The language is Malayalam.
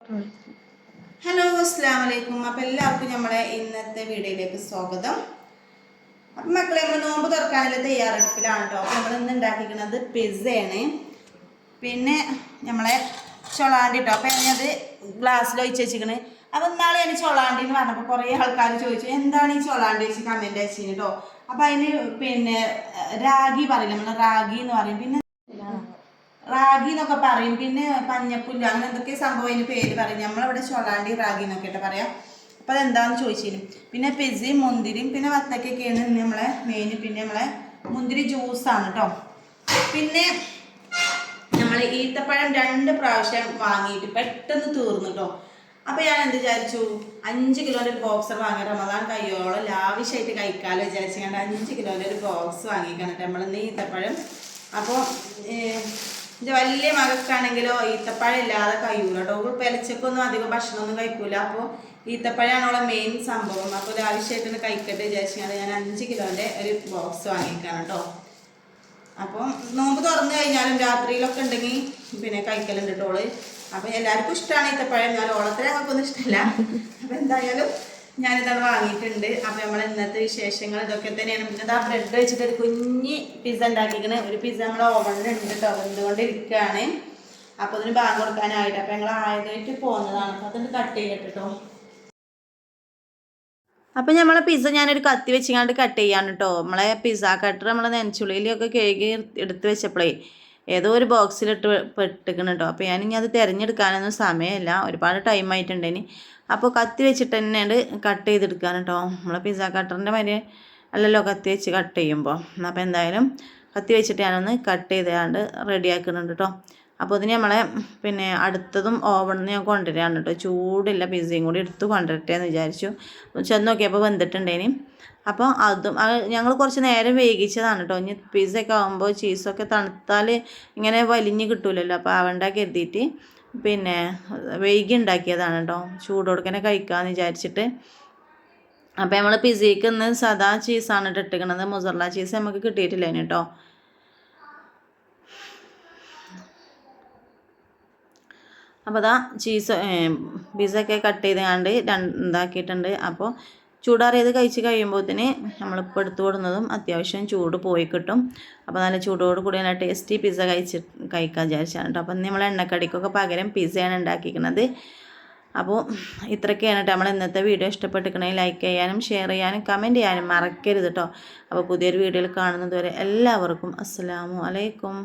ഹലോ അസ്സലാമു അലൈക്കും. അപ്പോൾ എല്ലാവർക്കും നമ്മളെ ഇന്നത്തെ വീഡിയോയിലേക്ക് സ്വാഗതം. അപ്പം മക്കളെ, നമ്മൾ നോമ്പ് തുറക്കാനുള്ള തയ്യാറെടുപ്പിലാണ് കേട്ടോ. അപ്പോൾ നമ്മൾ ഇന്ന് ഉണ്ടാക്കിക്കുന്നത് പിസ്സയാണ്. പിന്നെ നമ്മളെ ചൊളാണ്ടി കേട്ടോ. അപ്പോൾ ഞാനത് ഗ്ലാസ്സിൽ ഒഴിച്ച് വെച്ചിരിക്കണ്. അപ്പോൾ ഇന്നാളെ ഞാൻ ചൊളാണ്ടി എന്ന് പറഞ്ഞപ്പോൾ കുറേ ആൾക്കാർ ചോദിച്ചു എന്താണ് ഈ ചൊളാണ്ടി വെച്ച് കമൻറ്റ് അയച്ചിന് കേട്ടോ. അപ്പോൾ അതിന് പിന്നെ രാഗി പറയില്ല, നമ്മൾ റാഗി എന്ന് പറയും, പിന്നെ റാഗി എന്നൊക്കെ പറയും, പിന്നെ പഞ്ഞപ്പുല്ല്, അങ്ങനെ എന്തൊക്കെ സംഭവം അതിന് പേര് പറയും. നമ്മളവിടെ ചൊളാണ്ടി റാഗി എന്നൊക്കെ പറയാം. അപ്പോൾ അതെന്താണെന്ന് ചോദിച്ചിരുന്നു. പിന്നെ പിസ്സയും മുന്തിരിയും പിന്നെ വത്തക്കൊക്കെയാണ് നമ്മളെ മെയിൻ. പിന്നെ നമ്മളെ മുന്തിരി ജ്യൂസാണ് കേട്ടോ. പിന്നെ നമ്മൾ ഈത്തപ്പഴം 2 പ്രാവശ്യം വാങ്ങിയിട്ട് പെട്ടെന്ന് തീർന്നു കേട്ടോ. അപ്പോൾ ഞാൻ എന്ത് വിചാരിച്ചു, 5 കിലോൻ്റെ ഒരു ബോക്സർ വാങ്ങി റമദാൻ കയ്യോളം ലാവിഷായിട്ട് കഴിക്കാമല്ലോ വിചാരിച്ചു കണ്ട് 5 കിലോൻ്റെ ഒരു ബോക്സ് വാങ്ങിക്കണം കേട്ടോ നമ്മളിന്ന് ഈത്തപ്പഴം. അപ്പോൾ എൻ്റെ വലിയ മകൾക്കാണെങ്കിലോ ഈത്തപ്പഴം ഇല്ലാതെ കഴിയൂല കേട്ടോ. അവൾ പെലച്ചക്കൊന്നും അധികം ഭക്ഷണമൊന്നും കഴിക്കൂല. അപ്പോൾ ഈത്തപ്പഴമാണ് അവളെ മെയിൻ സംഭവം. അപ്പോൾ ഒരു ആവശ്യമായിട്ടൊന്ന് കഴിക്കട്ടെ വിചാരിച്ചാൽ ഞാൻ 5 കിലോൻ്റെ ഒരു ബോക്സ് വാങ്ങിക്കണം കേട്ടോ. അപ്പം നോമ്പ് തുറന്നു കഴിഞ്ഞാലും രാത്രിയിലൊക്കെ ഉണ്ടെങ്കിൽ പിന്നെ കഴിക്കലുണ്ട് കേട്ടോള്. അപ്പം എല്ലാവർക്കും ഇഷ്ടമാണ് ഈത്തപ്പഴം, എന്നാലും ഓളത്തിന് ഞങ്ങൾക്കൊന്നും ഇഷ്ടമല്ല. അപ്പം എന്തായാലും ഞാനിതാണ് വാങ്ങിയിട്ടുണ്ട്. അപ്പം നമ്മൾ ഇന്നത്തെ വിശേഷങ്ങൾ ഇതൊക്കെ തന്നെയാണ്. പിന്നെ ഇതാ ബ്രെഡ് വെച്ചിട്ട് ഒരു കുഞ്ഞ് പിസ്സ ഉണ്ടാക്കിയിരിക്കുന്നത്. ഒരു പിസ്സ നമ്മൾ ഓവനിലുണ്ട് കേട്ടോ, വെന്തുകൊണ്ടിരിക്കുകയാണ്. അപ്പോൾ അതിന് ബാങ്ക് കൊടുക്കാനായിട്ട് അപ്പം ഞങ്ങൾ ആയതായിട്ട് പോകുന്നതാണ്. അപ്പോൾ അതൊന്ന് കട്ട് ചെയ്യട്ടെ കേട്ടോ. അപ്പം നമ്മളെ പിസ്സ ഞാനൊരു കത്തി വെച്ചിങ്ങാണ്ട് കട്ട് ചെയ്യാണ് കേട്ടോ. നമ്മളെ പിസ്സ കട്ടർ നമ്മളെ നെഞ്ചുള്ളിലൊക്കെ കഴുകി എടുത്ത് വെച്ചപ്പോഴേ ഏതോ ഒരു ബോക്സിലിട്ട് പെട്ടിക്കണം കേട്ടോ. അപ്പോൾ ഞാനിനി അത് തിരഞ്ഞെടുക്കാനൊന്നും സമയമില്ല, ഒരുപാട് ടൈം ആയിട്ടുണ്ടേനി. അപ്പോൾ കത്തി വെച്ചിട്ട് തന്നെയാണ് കട്ട് ചെയ്തെടുക്കാൻ കേട്ടോ. നമ്മളെ പിസ്സ കട്ടറിൻ്റെ മാതിരി അല്ലല്ലോ കത്തി വെച്ച് കട്ട് ചെയ്യുമ്പോൾ. അപ്പോൾ എന്തായാലും കത്തി വെച്ചിട്ട് ഞാനൊന്ന് കട്ട് ചെയ്താണ്ട് റെഡിയാക്കുന്നുണ്ട് കേട്ടോ. അപ്പോൾ അതിന് നമ്മളെ പിന്നെ അടുത്തതും ഓവണിൽ നിന്ന് ഞാൻ കൊണ്ടുവരികയാണ് കേട്ടോ. ചൂടില്ല പിസ്സയും കൂടി എടുത്ത് കൊണ്ടുവരട്ടെ എന്ന് വിചാരിച്ചു. ചെന്ന് നോക്കിയപ്പോൾ വെന്തിട്ടുണ്ടേനി. അപ്പോൾ അതും ഞങ്ങൾ കുറച്ച് നേരം വേവിച്ചതാണ് കേട്ടോ. ഇനി പിസ്സയൊക്കെ ആകുമ്പോൾ ചീസൊക്കെ തണുത്താൽ ഇങ്ങനെ വലിഞ്ഞ് കിട്ടൂലല്ലോ. അപ്പോൾ ആവണ്ട കരുതിയിട്ട് പിന്നെ വൈകി ഉണ്ടാക്കിയതാണ് കേട്ടോ, ചൂടോടുക്കനെ കഴിക്കാമെന്ന് വിചാരിച്ചിട്ട്. അപ്പോൾ നമ്മൾ പിസ്സയ്ക്ക് ഇന്ന് സാദാ ചീസാണ് ഇട്ടിരിക്കുന്നത്. മൊസറല്ല ചീസ് നമുക്ക് കിട്ടിയിട്ടില്ല കേട്ടോ. അപ്പോൾ അതാ പിസ്സയൊക്കെ കട്ട് ചെയ്ത് ഇതാക്കിയിട്ടുണ്ട്. അപ്പോൾ ചൂടാറിയത് കഴിച്ച് കഴിയുമ്പോഴത്തേന് നമ്മളിപ്പോൾ എടുത്തു കൊടുക്കുന്നതും അത്യാവശ്യം ചൂട് പോയി കിട്ടും. അപ്പോൾ നല്ല ചൂടോട് കൂടി നല്ല ടേസ്റ്റി പിസ്സ കഴിക്കാൻ വിചാരിച്ചാണ് കേട്ടോ. അപ്പം നമ്മൾ എണ്ണക്കടിക്കൊക്കെ പകരം പിസ്സയാണ് ഉണ്ടാക്കിയിരിക്കുന്നത്. അപ്പോൾ ഇത്രയൊക്കെയാണ് കേട്ടോ നമ്മൾ ഇന്നത്തെ വീഡിയോ. ഇഷ്ടപ്പെട്ടിരിക്കണമെങ്കിൽ ലൈക്ക് ചെയ്യാനും ഷെയർ ചെയ്യാനും കമൻറ്റ് ചെയ്യാനും മറക്കരുത് കേട്ടോ. അപ്പോൾ പുതിയൊരു വീഡിയോയിൽ കാണുന്നത് വരെ എല്ലാവർക്കും അസ്സലാമു അലൈക്കും.